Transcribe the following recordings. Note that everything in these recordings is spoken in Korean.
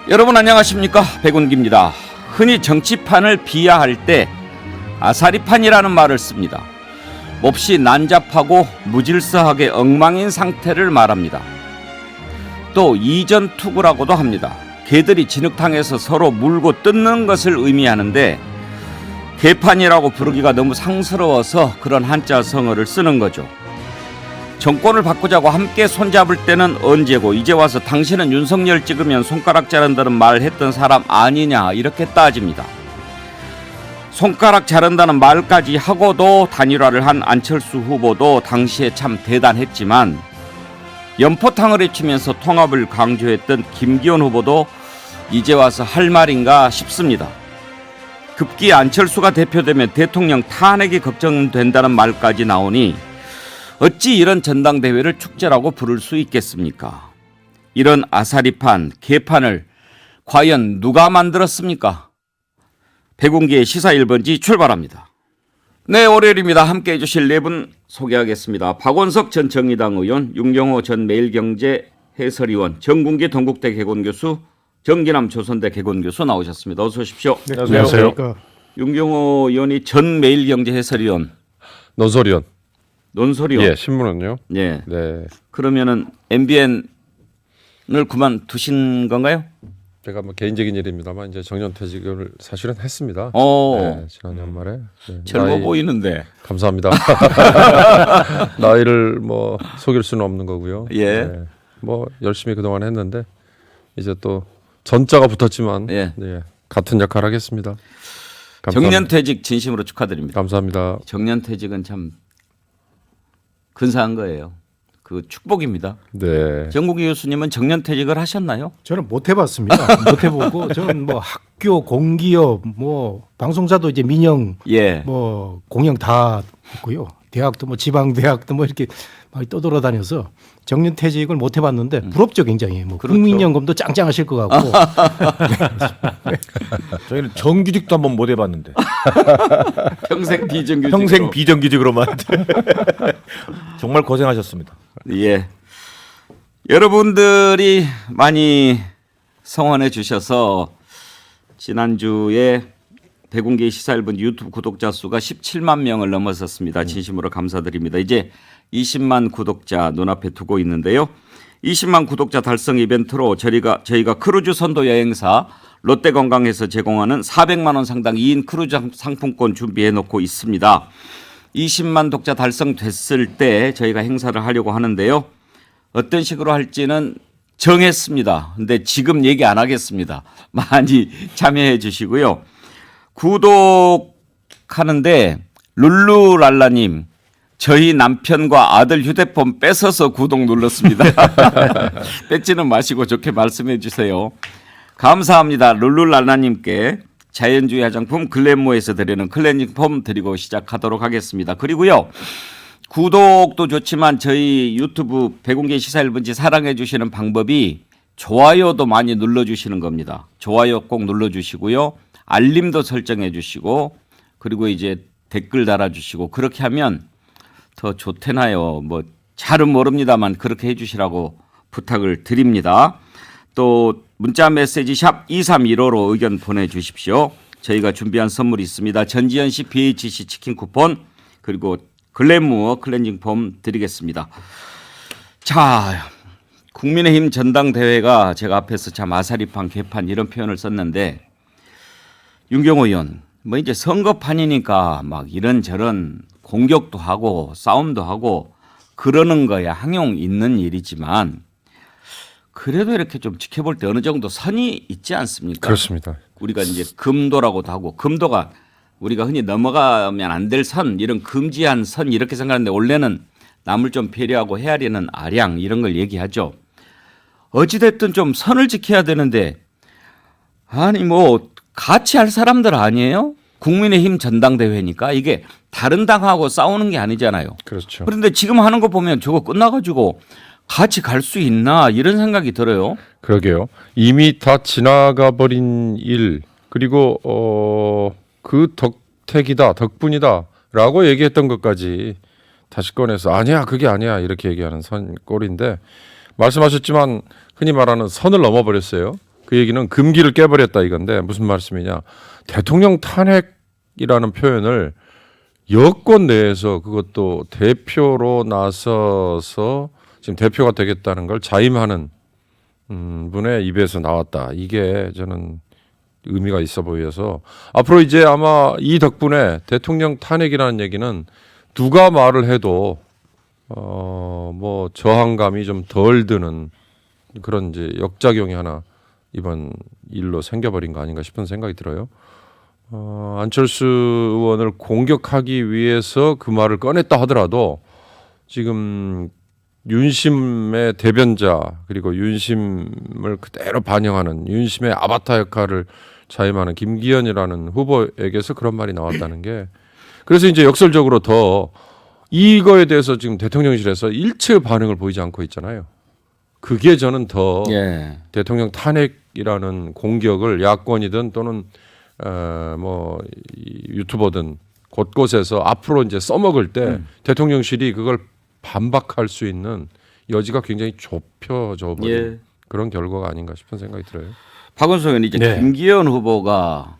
여러분 안녕하십니까, 백운기입니다. 흔히 정치판을 비하할 때 아사리판이라는 말을 씁니다. 몹시 난잡하고 무질서하게 엉망인 상태를 말합니다. 또 이전투구라고도 합니다. 개들이 진흙탕에서 서로 물고 뜯는 것을 의미하는데 개판이라고 부르기가 너무 상스러워서 그런 한자 성어를 쓰는 거죠. 정권을 바꾸자고 함께 손잡을 때는 언제고 이제 와서 당신은 윤석열 찍으면 손가락 자른다는 말 했던 사람 아니냐 이렇게 따집니다. 손가락 자른다는 말까지 하고도 단일화를 한 안철수 후보도 당시에 참 대단했지만 연포탕을 헤치면서 통합을 강조했던 김기현 후보도 이제 와서 할 말인가 싶습니다. 급기야 안철수가 대표되면 대통령 탄핵이 걱정된다는 말까지 나오니 어찌 이런 전당대회를 축제라고 부를 수 있겠습니까? 이런 아사리판, 개판을 과연 누가 만들었습니까? 백운기의 시사 1번지 출발합니다. 네, 월요일입니다. 함께해 주실 네 분 소개하겠습니다. 박원석 전 정의당 의원, 윤경호 전 매일경제 해설위원, 정군기 동국대 개건교수, 정기남 조선대 개건교수 나오셨습니다. 어서 오십시오. 네, 안녕하세요. 윤경호 의원이 전 매일경제 해설위원. 논설위원. 논설위원. 예, 신문은요. 예. 네. 그러면은 MBN을 그만두신 건가요? 제가 뭐 개인적인 일입니다만 이제 정년퇴직을 사실은 했습니다. 네, 지난 연말에. 네, 젊어 보이는데. 감사합니다. 나이를 뭐 속일 수는 없는 거고요. 예. 네, 뭐 열심히 그동안 했는데 이제 또 전자가 붙었지만 예. 네, 같은 역할 하겠습니다. 감사합니다. 정년퇴직 진심으로 축하드립니다. 감사합니다. 정년퇴직은 참 근사한 거예요. 그 축복입니다. 네. 정국이 교수님은 정년퇴직을 하셨나요? 저는 못 해봤습니다. 못 해보고 저는 뭐 학교, 공기업, 뭐 방송사도 이제 민영, 예. 뭐 공영 다 있고요. 대학도 뭐 지방 대학도 뭐 이렇게 많이 떠돌아다녀서 정년퇴직을 못 해봤는데 부럽죠, 굉장히. 뭐 그렇죠. 국민연금도 짱짱하실 것 같고. 저희는 정규직도 한번 못 해봤는데 평생 비정규직. 평생 비정규직으로만 정말 고생하셨습니다. 예. 여러분들이 많이 성원해 주셔서 지난주에 백운기 시사 1분 유튜브 구독자 수가 17만 명을 넘어섰습니다. 진심으로 감사드립니다. 이제 20만 구독자 눈앞에 두고 있는데요. 20만 구독자 달성 이벤트로 저희가 크루즈 선도 여행사 롯데관광에서 제공하는 400만 원 상당 2인 크루즈 상품권 준비해 놓고 있습니다. 20만 독자 달성됐을 때 저희가 행사를 하려고 하는데요. 어떤 식으로 할지는 정했습니다. 근데 지금 얘기 안 하겠습니다. 많이 참여해 주시고요. 구독하는데 룰루랄라님, 저희 남편과 아들 휴대폰 뺏어서 구독 눌렀습니다. 뺏지는 마시고 좋게 말씀해 주세요. 감사합니다. 룰루랄라님께 자연주의 화장품 글래모에서 드리는 클렌징 폼 드리고 시작하도록 하겠습니다. 그리고요, 구독도 좋지만 저희 유튜브 백운기 시사 1분지 사랑해 주시는 방법이 좋아요도 많이 눌러주시는 겁니다. 좋아요 꼭 눌러주시고요. 알림도 설정해 주시고 그리고 이제 댓글 달아주시고 그렇게 하면 더 좋대나요. 뭐 잘은 모릅니다만 그렇게 해주시라고 부탁을 드립니다. 또 문자 메시지 샵 2315로 의견 보내주십시오. 저희가 준비한 선물이 있습니다. 전지현 씨 BHC 치킨 쿠폰 그리고 글래무어 클렌징 폼 드리겠습니다. 자, 국민의힘 전당대회가 제가 앞에서 참 아사리판 개판 이런 표현을 썼는데 윤경호 의원 뭐 이제 선거판이니까 막 이런저런 공격도 하고 싸움도 하고 그러는 거야 항용 있는 일이지만 그래도 이렇게 좀 지켜볼 때 어느 정도 선이 있지 않습니까? 그렇습니다. 우리가 이제 금도라고도 하고 금도가 우리가 흔히 넘어가면 안 될 선 이런 금지한 선 이렇게 생각하는데 원래는 남을 좀 배려하고 헤아리는 아량 이런 걸 얘기하죠. 어찌됐든 좀 선을 지켜야 되는데 아니 뭐 같이 할 사람들 아니에요? 국민의힘 전당대회니까 이게 다른 당하고 싸우는 게 아니잖아요. 그렇죠. 그런데 지금 하는 거 보면 저거 끝나가지고 같이 갈 수 있나 이런 생각이 들어요. 그러게요. 이미 다 지나가 버린 일 그리고 그 덕택이다 덕분이다라고 얘기했던 것까지 다시 꺼내서 아니야 그게 아니야 이렇게 얘기하는 꼴인데 말씀하셨지만 흔히 말하는 선을 넘어버렸어요. 그 얘기는 금기를 깨버렸다 이건데 무슨 말씀이냐. 대통령 탄핵이라는 표현을 여권 내에서 그것도 대표로 나서서 지금 대표가 되겠다는 걸 자임하는 분의 입에서 나왔다. 이게 저는 의미가 있어 보여서 앞으로 이제 아마 이 덕분에 대통령 탄핵이라는 얘기는 누가 말을 해도 뭐 저항감이 좀 덜 드는 그런 이제 역작용이 하나 이번 일로 생겨버린 거 아닌가 싶은 생각이 들어요. 안철수 의원을 공격하기 위해서 그 말을 꺼냈다 하더라도 지금 윤심의 대변자 그리고 윤심을 그대로 반영하는 윤심의 아바타 역할을 자임하는 김기현이라는 후보에게서 그런 말이 나왔다는 게 그래서 이제 역설적으로 더 이거에 대해서 지금 대통령실에서 일체의 반응을 보이지 않고 있잖아요. 그게 저는 더 예. 대통령 탄핵이라는 공격을 야권이든 또는 뭐 유튜버든 곳곳에서 앞으로 이제 써먹을 때 대통령실이 그걸 반박할 수 있는 여지가 굉장히 좁혀져 버린 예. 그런 결과가 아닌가 싶은 생각이 들어요. 박원석 의원 이제 네. 김기현 후보가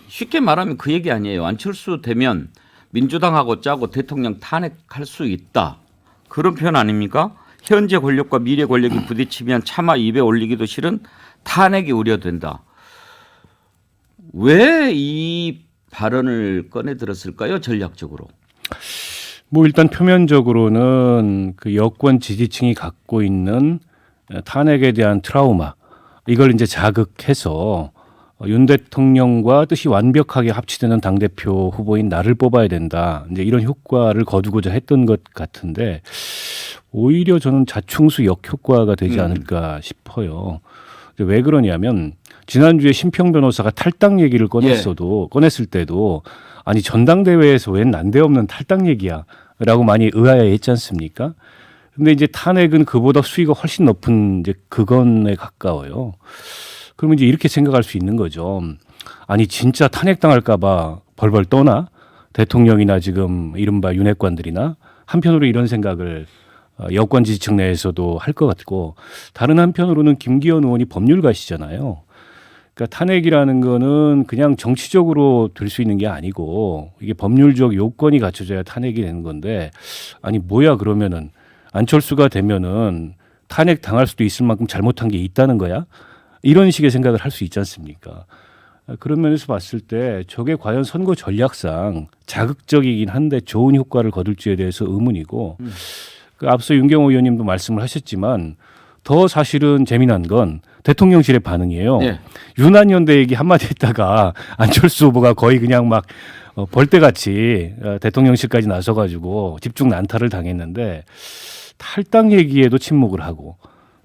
쉽게 말하면 그 얘기 아니에요. 안철수 되면 민주당하고 짜고 대통령 탄핵할 수 있다. 그런 표현 아닙니까? 현재 권력과 미래 권력이 부딪히면 차마 입에 올리기도 싫은 탄핵이 우려된다. 왜 이 발언을 꺼내 들었을까요? 전략적으로. 뭐 일단 표면적으로는 그 여권 지지층이 갖고 있는 탄핵에 대한 트라우마 이걸 이제 자극해서 윤 대통령과 뜻이 완벽하게 합치되는 당대표 후보인 나를 뽑아야 된다. 이제 이런 효과를 거두고자 했던 것 같은데 오히려 저는 자충수 역효과가 되지 않을까 싶어요. 왜 그러냐면 지난주에 심평 변호사가 탈당 얘기를 꺼냈을 때도 아니 전당대회에서 웬 난데없는 탈당 얘기야 라고 많이 의아해했지 않습니까? 근데 이제 탄핵은 그보다 수위가 훨씬 높은 이제 그건에 가까워요. 그러면 이제 이렇게 생각할 수 있는 거죠. 아니 진짜 탄핵당할까 봐 벌벌 떠나? 대통령이나 지금 이른바 윤핵관들이나 한편으로 이런 생각을 여권 지지층 내에서도 할 것 같고 다른 한편으로는 김기현 의원이 법률가시잖아요. 그러니까 탄핵이라는 거는 그냥 정치적으로 될 수 있는 게 아니고 이게 법률적 요건이 갖춰져야 탄핵이 되는 건데 아니 뭐야 그러면은 안철수가 되면은 탄핵 당할 수도 있을 만큼 잘못한 게 있다는 거야? 이런 식의 생각을 할 수 있지 않습니까? 그런 면에서 봤을 때 저게 과연 선거 전략상 자극적이긴 한데 좋은 효과를 거둘지에 대해서 의문이고 그 앞서 윤경호 의원님도 말씀을 하셨지만 더 사실은 재미난 건 대통령실의 반응이에요. 네. 윤한연대 얘기 한마디 했다가 안철수 후보가 거의 그냥 막 벌떼같이 대통령실까지 나서가지고 집중 난타를 당했는데 탈당 얘기에도 침묵을 하고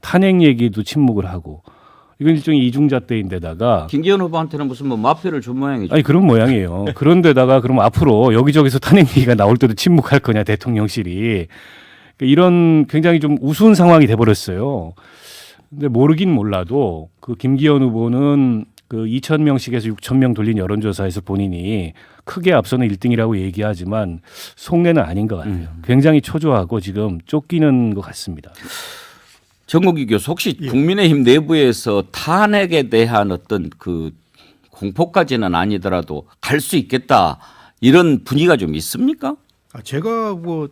탄핵 얘기도 침묵을 하고 이건 일종의 이중잣대인데다가 김기현 후보한테는 무슨 뭐 마표를 준 모양이죠. 아니 그런 모양이에요. 그런데다가 그럼 앞으로 여기저기서 탄핵 얘기가 나올 때도 침묵할 거냐 대통령실이 이런 굉장히 좀 우스운 상황이 돼버렸어요. 근데 모르긴 몰라도 그 김기현 후보는 그 2,000명씩에서 6,000명 돌린 여론조사에서 본인이 크게 앞서는 1등이라고 얘기하지만 속내는 아닌 것 같아요. 굉장히 초조하고 지금 쫓기는 것 같습니다. 정국희 교수 혹시 국민의힘 내부에서 탄핵에 대한 어떤 그 공포까지는 아니더라도 갈 수 있겠다 이런 분위기가 좀 있습니까? 제가 뭐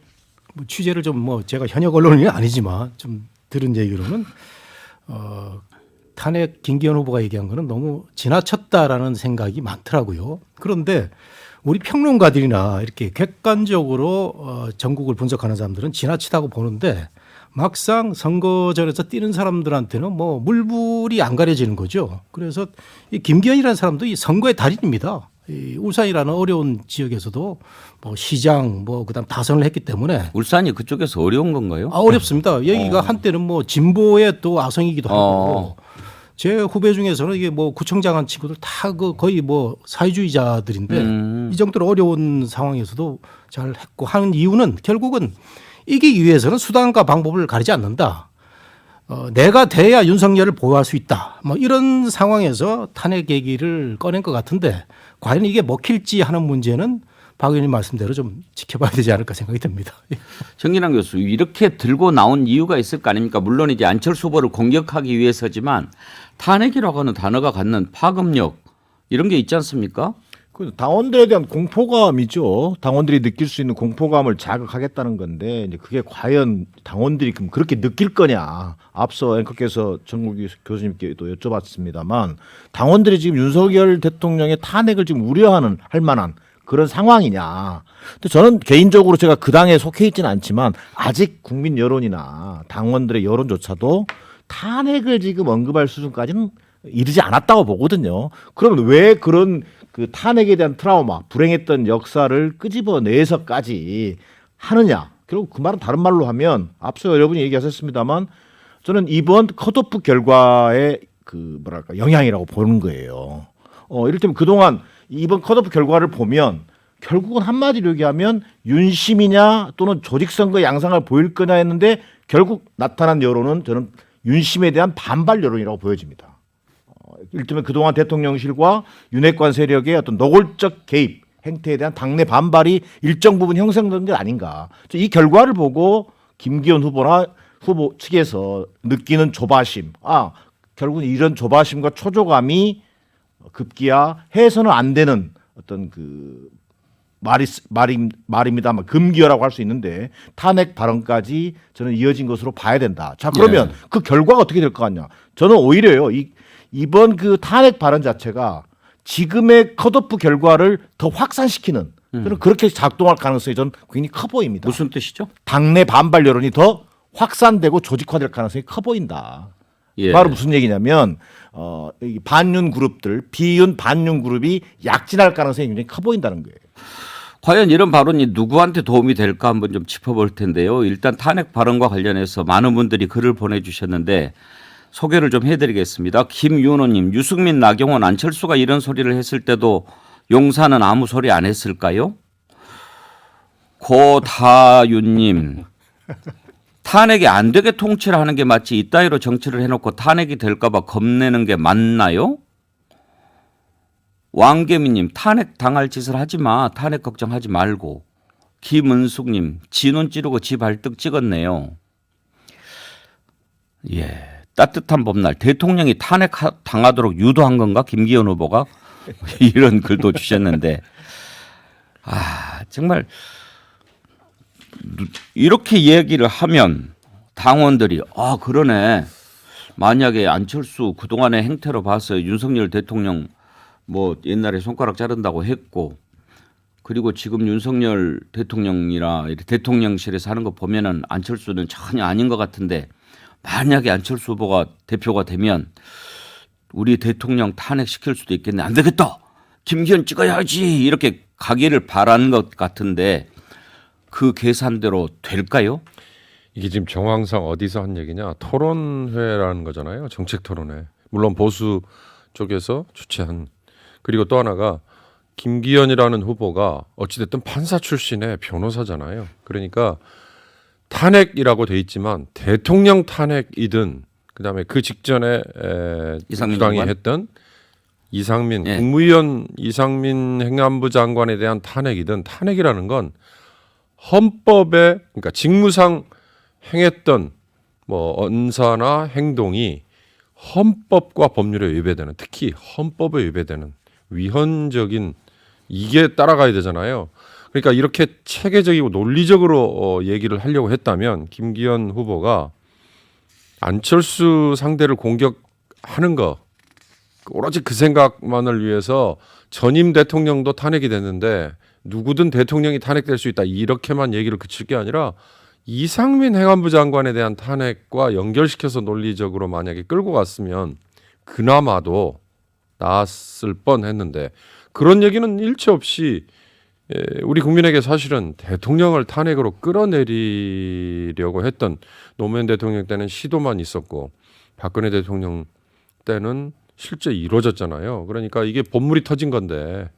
취재를 좀 제가 현역 언론이 아니지만 좀 들은 얘기로는 탄핵 김기현 후보가 얘기한 거는 너무 지나쳤다라는 생각이 많더라고요. 그런데 우리 평론가들이나 이렇게 객관적으로 전국을 분석하는 사람들은 지나치다고 보는데 막상 선거전에서 뛰는 사람들한테는 뭐 물불이 안 가려지는 거죠. 그래서 이 김기현이라는 사람도 이 선거의 달인입니다. 이 울산이라는 어려운 지역에서도 뭐 시장 그다음 다선을 했기 때문에 울산이 그쪽에서 어려운 건가요? 어렵습니다. 여기가 한때는 뭐 진보의 또 아성이기도 하고 제 후배 중에서는 이게 뭐 구청장 한 친구들 다 거의 뭐 사회주의자들인데 이 정도로 어려운 상황에서도 잘 했고 하는 이유는 결국은 이기기 위해서는 수단과 방법을 가리지 않는다. 내가 돼야 윤석열을 보호할 수 있다. 뭐 이런 상황에서 탄핵 얘기를 꺼낸 것 같은데 과연 이게 먹힐지 하는 문제는 박 의원님 말씀대로 좀 지켜봐야 되지 않을까 생각이 듭니다. 정진환 교수 이렇게 들고 나온 이유가 있을 거 아닙니까? 물론 이제 안철수 후보를 공격하기 위해서지만 탄핵이라고 하는 단어가 갖는 파급력 이런 게 있지 않습니까? 그 당원들에 대한 공포감이죠. 당원들이 느낄 수 있는 공포감을 자극하겠다는 건데 이제 그게 과연 당원들이 그럼 그렇게 느낄 거냐. 앞서 앵커께서 정국기 교수님께도 여쭤봤습니다만 당원들이 지금 윤석열 대통령의 탄핵을 지금 우려하는 할 만한 그런 상황이냐. 근데 저는 개인적으로 제가 그 당에 속해 있지는 않지만 아직 국민 여론이나 당원들의 여론조차도 탄핵을 지금 언급할 수준까지는 이르지 않았다고 보거든요. 그러면 왜 그런 그 탄핵에 대한 트라우마, 불행했던 역사를 끄집어내서까지 하느냐? 결국 그 말은 다른 말로 하면 앞서 여러분이 얘기하셨습니다만 저는 이번 컷오프 결과의 그 뭐랄까 영향이라고 보는 거예요. 이를테면 그동안 이번 컷오프 결과를 보면 결국은 한마디로 얘기하면 윤심이냐 또는 조직선거 양상을 보일 거냐 했는데 결국 나타난 여론은 저는 윤심에 대한 반발 여론이라고 보여집니다. 이를테면 그동안 대통령실과 윤핵관 세력의 어떤 노골적 개입 행태에 대한 당내 반발이 일정 부분 형성된 게 아닌가. 이 결과를 보고 김기현 후보 측에서 느끼는 조바심, 결국은 이런 조바심과 초조감이 급기야 해서는 안 되는 어떤 그 말입니다만 금기어라고 할 수 있는데 탄핵 발언까지 저는 이어진 것으로 봐야 된다. 자 그러면 그 결과가 어떻게 될 것 같냐? 저는 오히려요 이번 그 탄핵 발언 자체가 지금의 컷오프 결과를 더 확산시키는 저는 그렇게 작동할 가능성이 저는 굉장히 커 보입니다. 무슨 뜻이죠? 당내 반발 여론이 더 확산되고 조직화될 가능성이 커 보인다. 예. 바로 무슨 얘기냐면 이 반윤 그룹들, 비윤 반윤 그룹이 약진할 가능성이 굉장히 커 보인다는 거예요. 과연 이런 발언이 누구한테 도움이 될까 한번 좀 짚어볼 텐데요. 일단 탄핵 발언과 관련해서 많은 분들이 글을 보내주셨는데 소개를 좀 해드리겠습니다. 김윤호님, 유승민, 나경원, 안철수가 이런 소리를 했을 때도 용사는 아무 소리 안 했을까요? 고다윤님, 탄핵이 안 되게 통치를 하는 게 맞지 이따위로 정치를 해놓고 탄핵이 될까 봐 겁내는 게 맞나요? 왕계미님, 탄핵 당할 짓을 하지 마. 탄핵 걱정하지 말고. 김은숙님, 지 눈 찌르고 지 발등 찍었네요. 예, 따뜻한 봄날 대통령이 탄핵 당하도록 유도한 건가? 김기현 후보가 이런 글도 주셨는데 정말 이렇게 얘기를 하면 당원들이 그러네. 만약에 안철수 그동안의 행태로 봐서 윤석열 대통령 뭐 옛날에 손가락 자른다고 했고 그리고 지금 윤석열 대통령이라 대통령실에서 하는 거 보면은 안철수는 전혀 아닌 것 같은데 만약에 안철수 후보가 대표가 되면 우리 대통령 탄핵시킬 수도 있겠네. 안 되겠다. 김기현 찍어야지. 이렇게 가기를 바라는 것 같은데 그 계산대로 될까요? 이게 지금 정황상 어디서 한 얘기냐? 토론회라는 거잖아요. 정책 토론회. 물론 보수 쪽에서 주최한. 그리고 또 하나가 김기현이라는 후보가 어찌됐든 판사 출신의 변호사잖아요. 그러니까 탄핵이라고 돼 있지만 대통령 탄핵이든 그다음에 그 직전에 주당이 했던 이상민 예. 국무위원 이상민 행안부 장관에 대한 탄핵이든 탄핵이라는 건 헌법에 그러니까 직무상 행했던 뭐 언사나 행동이 헌법과 법률에 위배되는 특히 헌법에 위배되는 위헌적인 이게 따라가야 되잖아요. 그러니까 이렇게 체계적이고 논리적으로 얘기를 하려고 했다면 김기현 후보가 안철수 상대를 공격하는 거 오로지 그 생각만을 위해서 전임 대통령도 탄핵이 됐는데 누구든 대통령이 탄핵될 수 있다 이렇게만 얘기를 그칠 게 아니라 이상민 행안부 장관에 대한 탄핵과 연결시켜서 논리적으로 만약에 끌고 갔으면 그나마도 나았을 뻔했는데 그런 얘기는 일체 없이 우리 국민에게 사실은 대통령을 탄핵으로 끌어내리려고 했던 노무현 대통령 때는 시도만 있었고 박근혜 대통령 때는 실제 이루어졌잖아요. 그러니까 이게 본물이 터진 건데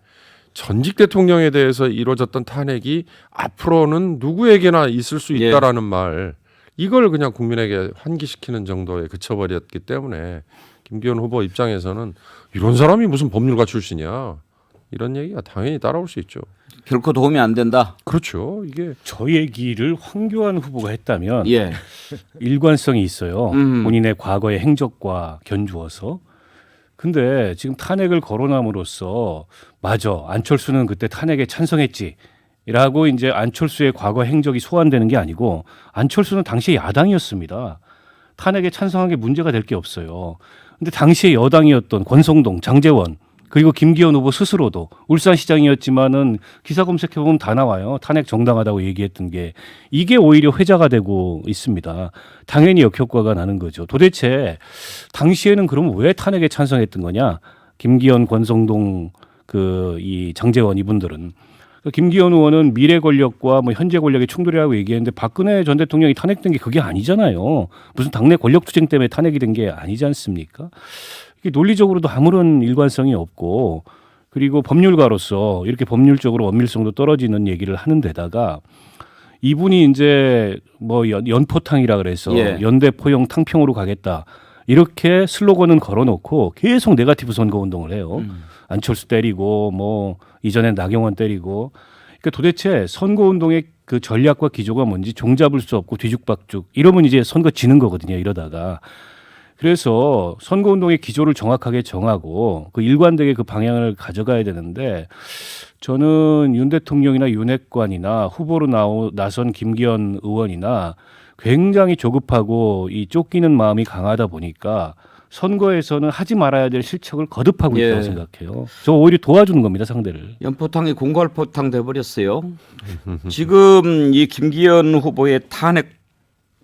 전직 대통령에 대해서 이루어졌던 탄핵이 앞으로는 누구에게나 있을 수 있다라는 말 이걸 그냥 국민에게 환기시키는 정도에 그쳐버렸기 때문에 김기현 후보 입장에서는 이런 사람이 무슨 법률가 출신이야. 이런 얘기가 당연히 따라올 수 있죠. 결코 도움이 안 된다. 그렇죠. 이게 저 얘기를 황교안 후보가 했다면 예. 일관성이 있어요. 음. 본인의 과거의 행적과 견주어서. 근데 지금 탄핵을 거론함으로써 맞아. 안철수는 그때 탄핵에 찬성했지. 라고 이제 안철수의 과거 행적이 소환되는 게 아니고 안철수는 당시에 야당이었습니다. 탄핵에 찬성한 게 문제가 될 게 없어요. 근데 당시에 여당이었던 권성동, 장제원 그리고 김기현 후보 스스로도 울산시장이었지만은 기사 검색해보면 다 나와요. 탄핵 정당하다고 얘기했던 게 이게 오히려 회자가 되고 있습니다. 당연히 역효과가 나는 거죠. 도대체 당시에는 그럼 왜 탄핵에 찬성했던 거냐? 김기현, 권성동, 이 장제원 이분들은 김기현 의원은 미래 권력과 뭐 현재 권력의 충돌이라고 얘기했는데 박근혜 전 대통령이 탄핵된 게 그게 아니잖아요. 무슨 당내 권력 투쟁 때문에 탄핵이 된 게 아니지 않습니까? 이게 논리적으로도 아무런 일관성이 없고 그리고 법률가로서 이렇게 법률적으로 엄밀성도 떨어지는 얘기를 하는 데다가 이분이 이제 뭐 연포탕이라 그래서 예. 연대 포용 탕평으로 가겠다. 이렇게 슬로건은 걸어놓고 계속 네거티브 선거 운동을 해요. 안철수 때리고 뭐 이전엔 나경원 때리고 그러니까 도대체 선거 운동의 그 전략과 기조가 뭔지 종잡을 수 없고 뒤죽박죽 이러면 이제 선거 지는 거거든요. 이러다가 그래서 선거 운동의 기조를 정확하게 정하고 그 일관되게 그 방향을 가져가야 되는데 저는 윤 대통령이나 윤핵관이나 후보로 나선 김기현 의원이나 굉장히 조급하고 이 쫓기는 마음이 강하다 보니까 선거에서는 하지 말아야 될 실책을 거듭하고 있다고 예. 생각해요. 저 오히려 도와주는 겁니다, 상대를. 연포탕이 공갈포탕 돼버렸어요. 지금 이 김기현 후보의 탄핵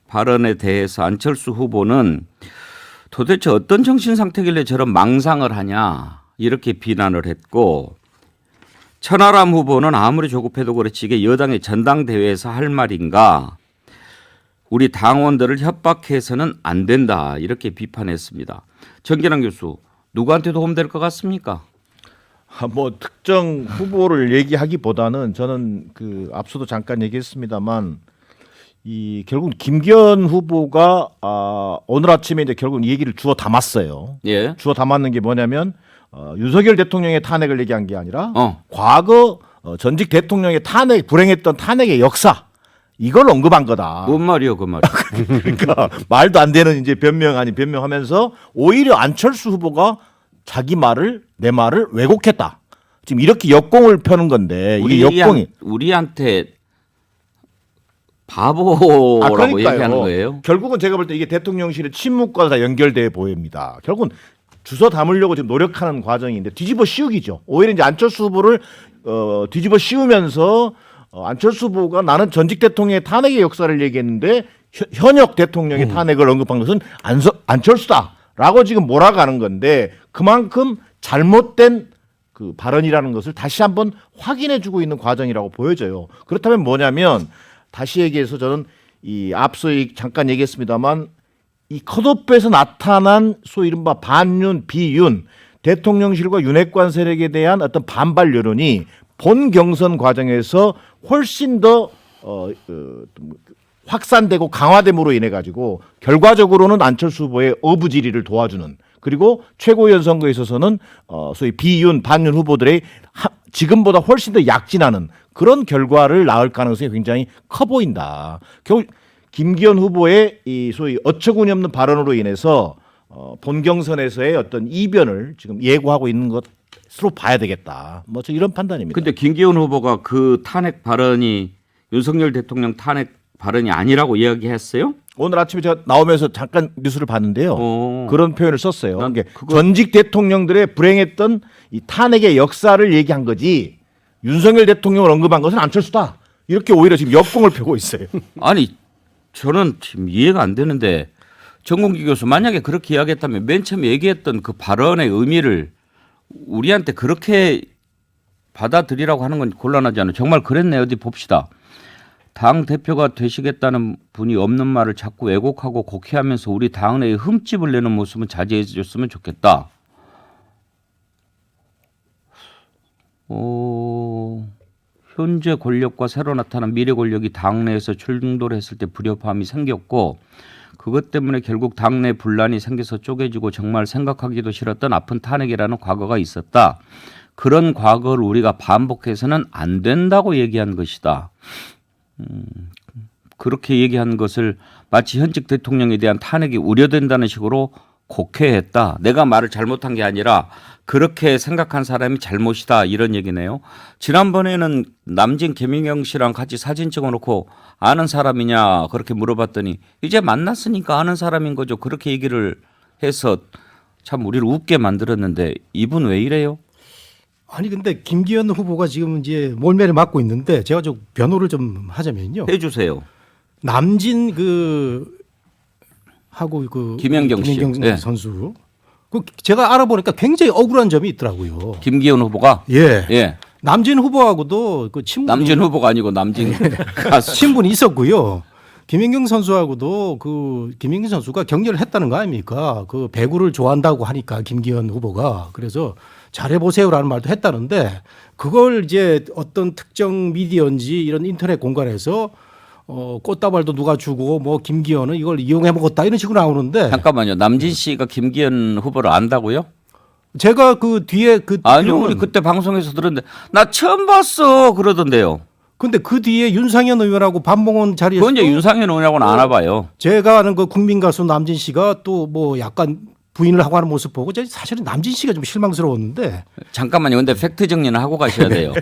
발언에 대해서 안철수 후보는 도대체 어떤 정신 상태길래 저런 망상을 하냐 이렇게 비난을 했고 천하람 후보는 아무리 조급해도 그렇지 이게 여당의 전당대회에서 할 말인가 우리 당원들을 협박해서는 안 된다 이렇게 비판했습니다. 정기랑 교수 누구한테 도움될 것 같습니까? 뭐 특정 후보를 얘기하기보다는 저는 앞서도 잠깐 얘기했습니다만 이 결국 김기현 후보가 오늘 아침에 이제 결국 이 얘기를 주워 담았어요. 예. 주워 담았는 게 뭐냐면 윤석열 대통령의 탄핵을 얘기한 게 아니라 어. 과거 전직 대통령의 불행했던 탄핵의 역사 이걸 언급한 거다. 뭔 말이요, 그 말. 그러니까 말도 안 되는 이제 변명 아닌 변명하면서 오히려 안철수 후보가 자기 말을 내 말을 왜곡했다. 지금 이렇게 역공을 펴는 건데 이게 역공이 우리한테 바보라고 그러니까요. 얘기하는 거예요. 결국은 제가 볼 때 이게 대통령실의 침묵과 다 연결돼 보입니다. 결국은 주워 담으려고 지금 노력하는 과정인데 뒤집어 씌우기죠. 오히려 이제 안철수 후보를 뒤집어 씌우면서 안철수 후보가 나는 전직 대통령의 탄핵의 역사를 얘기했는데 현역 대통령의 탄핵을 언급한 것은 안철수다라고 지금 몰아가는 건데 그만큼 잘못된 그 발언이라는 것을 다시 한번 확인해주고 있는 과정이라고 보여져요. 그렇다면 뭐냐면 다시 얘기해서 저는 이 앞서 잠깐 얘기했습니다만 이 컷오프에서 나타난 소위 이른바 반윤, 비윤 대통령실과 윤핵관 세력에 대한 어떤 반발 여론이 본 경선 과정에서 훨씬 더 확산되고 강화됨으로 인해 가지고 결과적으로는 안철수 후보의 어부지리를 도와주는 그리고 최고위원 선거에 있어서는 소위 비윤, 반윤 후보들의 지금보다 훨씬 더 약진하는 그런 결과를 낳을 가능성이 굉장히 커 보인다. 결국 김기현 후보의 이 소위 어처구니 없는 발언으로 인해서 본 경선에서의 어떤 이변을 지금 예고하고 있는 것으로 봐야 되겠다. 뭐 저 이런 판단입니다. 근데 김기현 후보가 그 탄핵 발언이 윤석열 대통령 탄핵 발언이 아니라고 이야기했어요? 오늘 아침에 제가 나오면서 잠깐 뉴스를 봤는데요. 그런 표현을 썼어요. 난 그러니까 그거- 전직 대통령들의 불행했던 이 탄핵의 역사를 얘기한 거지 윤석열 대통령을 언급한 것은 안철수다. 이렇게 오히려 지금 역공을 펴고 있어요. 아니 저는 지금 이해가 안 되는데 정공기 교수 만약에 그렇게 이야기했다면 맨 처음에 얘기했던 그 발언의 의미를 우리한테 그렇게 받아들이라고 하는 건 곤란하지 않아요. 정말 그랬네. 어디 봅시다. 당 대표가 되시겠다는 분이 없는 말을 자꾸 왜곡하고 곡해하면서 우리 당내에 흠집을 내는 모습은 자제해 줬으면 좋겠다. 현재 권력과 새로 나타난 미래 권력이 당내에서 충돌했을 때 불협화음이 생겼고 그것 때문에 결국 당내 분란이 생겨서 쪼개지고 정말 생각하기도 싫었던 아픈 탄핵이라는 과거가 있었다. 그런 과거를 우리가 반복해서는 안 된다고 얘기한 것이다. 그렇게 얘기한 것을 마치 현직 대통령에 대한 탄핵이 우려된다는 식으로 곡해했다. 내가 말을 잘못한 게 아니라 그렇게 생각한 사람이 잘못이다 이런 얘기네요. 지난번에는 남진 김인경 씨랑 같이 사진 찍어놓고 아는 사람이냐 그렇게 물어봤더니 이제 만났으니까 아는 사람인 거죠. 그렇게 얘기를 해서 참 우리를 웃게 만들었는데 이분 왜 이래요? 아니 근데 김기현 후보가 지금 이제 몰매를 맡고 있는데 제가 좀 변호를 좀 하자면요. 해주세요. 남진 하고 김연경 씨. 네. 선수. 제가 알아보니까 굉장히 억울한 점이 있더라고요. 김기현 후보가 예. 예. 남진 후보하고도 그 친분이 남진 후보가 아니고 남진 가수. 친분이 있었고요. 김연경 선수하고도 김연경 선수가 격려를 했다는 거 아닙니까? 그 배구를 좋아한다고 하니까 김기현 후보가 그래서 잘해보세요라는 말도 했다는데 그걸 이제 어떤 특정 미디어인지 이런 인터넷 공간에서 꽃다발도 누가 주고 뭐 김기현은 이걸 이용해 먹었다 이런 식으로 나오는데 잠깐만요. 남진 씨가 김기현 후보를 안다고요? 제가 그 뒤에 아니요. 우리 그때 방송에서 들었는데 나 처음 봤어 그러던데요. 근데 그 뒤에 윤상현 의원하고 밥 먹은 자리에서 그건 이제 윤상현 의원하고는 안 와봐요. 제가 아는 그 국민 가수 남진 씨가 또 뭐 약간 부인을 하고 하는 모습 보고 사실은 남진 씨가 좀 실망스러웠는데 잠깐만요. 근데 팩트 정리는 하고 가셔야 돼요.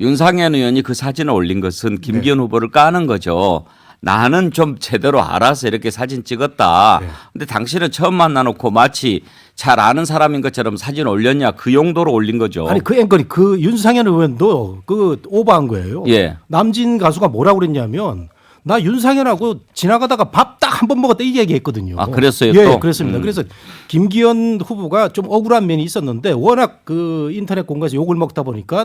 윤상현 의원이 그 사진을 올린 것은 김기현 후보를 까는 거죠. 나는 좀 제대로 알아서 이렇게 사진 찍었다. 근데 당신은 처음 만나놓고 마치 잘 아는 사람인 것처럼 사진 올렸냐 그 용도로 올린 거죠. 아니 그 앵커리 그 윤상현 의원도 그 오버한 거예요. 예. 남진 가수가 뭐라고 그랬냐면 나 윤상현하고 지나가다가 밥 딱 한 번 먹었다 이 얘기했거든요. 아, 그랬어요, 예, 또? 그렇습니다. 그래서 김기현 후보가 좀 억울한 면이 있었는데 워낙 그 인터넷 공간에서 욕을 먹다 보니까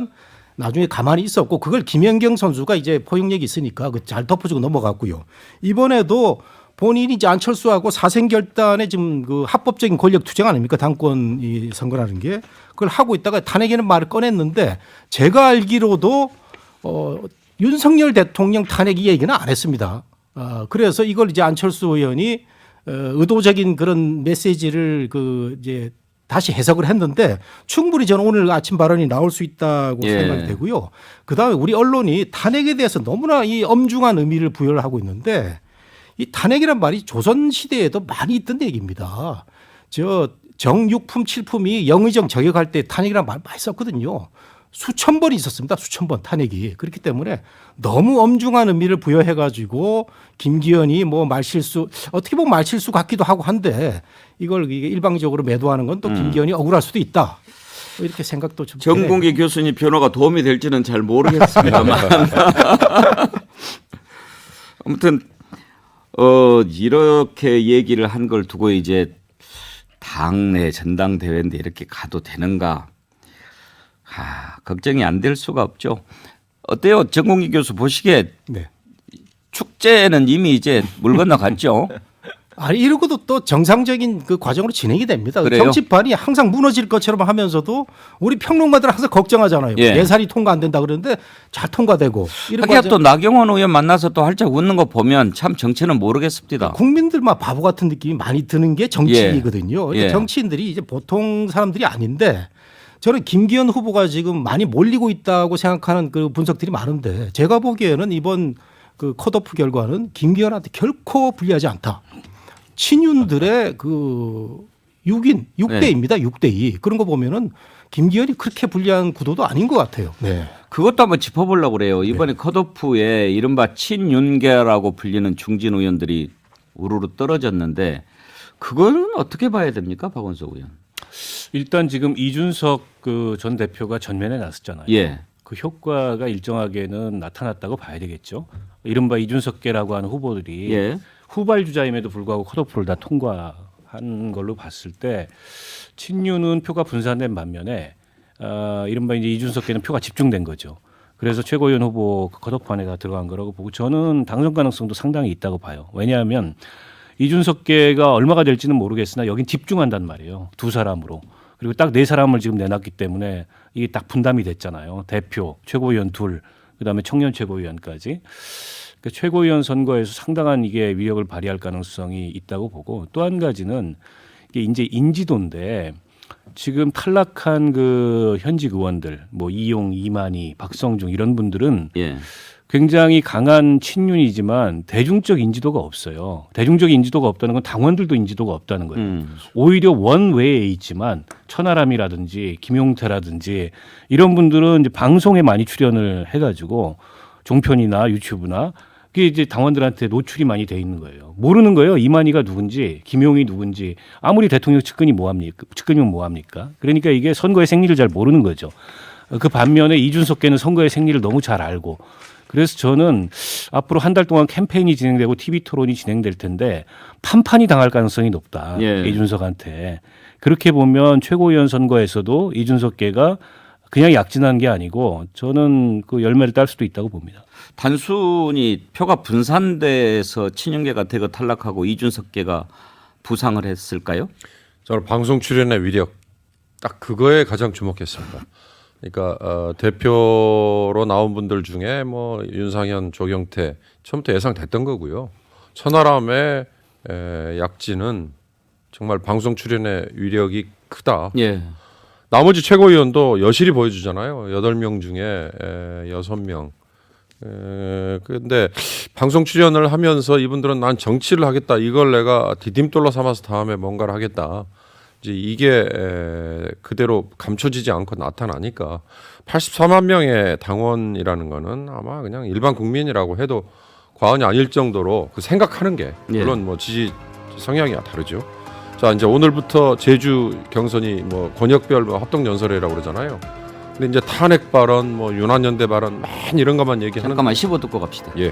나중에 가만히 있었고 그걸 김연경 선수가 이제 포용력이 있으니까 그 잘 덮어주고 넘어갔고요. 이번에도 본인이 이제 안철수하고 사생결단에 지금 그 합법적인 권력 투쟁 아닙니까? 당권 이 선거라는 게 그걸 하고 있다가 탄핵이라는 말을 꺼냈는데 제가 알기로도 윤석열 대통령 탄핵 이 얘기는 안 했습니다. 그래서 이걸 이제 안철수 의원이 의도적인 그런 메시지를 이제 다시 해석을 했는데 충분히 저는 오늘 아침 발언이 나올 수 있다고 예. 생각이 되고요. 그다음에 우리 언론이 탄핵에 대해서 너무나 이 엄중한 의미를 부여를 하고 있는데 이 탄핵이란 말이 조선 시대에도 많이 있던 얘기입니다. 저 정육품 칠품이 영의정 저격할 때 탄핵이란 말 많이 썼거든요. 수천 번이 있었습니다. 수천 번 탄핵이. 그렇기 때문에 너무 엄중한 의미를 부여해가지고 김기현이 뭐 말실수 어떻게 보면 말실수 같기도 하고 한데 이걸 이게 일방적으로 매도하는 건 또 김기현이 억울할 수도 있다. 이렇게 생각도 좀. 정봉기 교수님 변호가 도움이 될지는 잘 모르겠습니다만 아무튼 이렇게 얘기를 한 걸 두고 이제 당내 전당대회인데 이렇게 가도 되는가? 걱정이 안 될 수가 없죠. 어때요, 정공기 교수 보시기에 네. 축제는 이미 이제 물 건너갔죠. 아니 이러고도 또 정상적인 그 과정으로 진행이 됩니다. 그래요? 정치판이 항상 무너질 것처럼 하면서도 우리 평론가들은 항상 걱정하잖아요. 예. 예산이 통과 안 된다 그러는데 잘 통과되고. 이런 하기야 과정- 또 나경원 의원 만나서 또 활짝 웃는 거 보면 참 정치는 모르겠습니다. 국민들만 바보 같은 느낌이 많이 드는 게 정치이거든요. 그러니까 예. 정치인들이 이제 보통 사람들이 아닌데 저는 김기현 후보가 지금 많이 몰리고 있다고 생각하는 그 분석들이 많은데 제가 보기에는 이번 그 컷오프 결과는 김기현한테 결코 불리하지 않다. 친윤들의 그 6대입니다. 6대2. 그런 거 보면은 김기현이 그렇게 불리한 구도도 아닌 것 같아요. 네. 그것도 한번 짚어보려고 그래요. 이번에 컷오프에 이른바 친윤계라고 불리는 중진 의원들이 우르르 떨어졌는데 그거는 어떻게 봐야 됩니까, 박원석 의원? 일단 지금 이준석 그 전 대표가 전면에 나섰잖아요. 예. 그 효과가 일정하게는 나타났다고 봐야 되겠죠. 이른바 이준석계라고 하는 후보들이 예. 후발주자임에도 불구하고 컷오프를 다 통과한 걸로 봤을 때 친윤은 표가 분산된 반면에 이른바 이제 이준석계는 표가 집중된 거죠. 그래서 최고위원 후보 컷오프 안에 다 들어간 거라고 보고 저는 당선 가능성도 상당히 있다고 봐요. 왜냐하면 이준석계가 얼마가 될지는 모르겠으나 여긴 집중한단 말이에요. 두 사람으로. 그리고 딱 네 사람을 지금 내놨기 때문에 이게 딱 분담이 됐잖아요. 대표, 최고위원 둘, 그다음에 청년 최고위원까지. 그러니까 최고위원 선거에서 상당한 이게 위력을 발휘할 가능성이 있다고 보고 또 한 가지는 이게 이제 인지도인데 지금 탈락한 그 현직 의원들, 뭐 이용, 이만희, 박성중 이런 분들은 예. 굉장히 강한 친윤이지만 대중적 인지도가 없어요. 대중적 인지도가 없다는 건 당원들도 인지도가 없다는 거예요. 오히려 원외에 있지만 천하람이라든지 김용태라든지 이런 분들은 이제 방송에 많이 출연을 해가지고 종편이나 유튜브나 그게 이제 당원들한테 노출이 많이 돼 있는 거예요. 모르는 거예요. 이만희가 누군지, 김용이 누군지. 아무리 대통령 측근이 뭐합니까? 측근이면 뭐합니까? 그러니까 이게 선거의 생리를 잘 모르는 거죠. 그 반면에 이준석께는 선거의 생리를 너무 잘 알고. 그래서 저는 앞으로 한 달 동안 캠페인이 진행되고 TV 토론이 진행될 텐데 판판이 당할 가능성이 높다. 예. 이준석한테. 그렇게 보면 최고위원 선거에서도 이준석계가 그냥 약진한 게 아니고 저는 그 열매를 딸 수도 있다고 봅니다. 단순히 표가 분산돼서 친윤계가 대거 탈락하고 이준석계가 부상을 했을까요? 저는 방송 출연의 위력 딱 그거에 가장 주목했습니다. 그러니까 대표로 나온 분들 중에 뭐 윤상현, 조경태 처음부터 예상됐던 거고요. 천하람의 약진은 정말 방송 출연의 위력이 크다. 예. 나머지 최고위원도 여실히 보여주잖아요. 8명 중에 6명. 근데 방송 출연을 하면서 이분들은 난 정치를 하겠다. 이걸 내가 디딤돌로 삼아서 다음에 뭔가를 하겠다. 이제 이게 그대로 감춰지지 않고 나타나니까 84만 명의 당원이라는 거는 아마 그냥 일반 국민이라고 해도 과언이 아닐 정도로 그 생각하는 게 물론 뭐 지지 성향이 다르죠. 자, 이제 오늘부터 제주 경선이 뭐 권역별 뭐 합동 연설회라고 그러잖아요. 근데 이제 탄핵 발언, 뭐 윤한연대 발언, 맨 이런 것만 얘기하는. 잠깐만 15 듣고 갑시다. 예.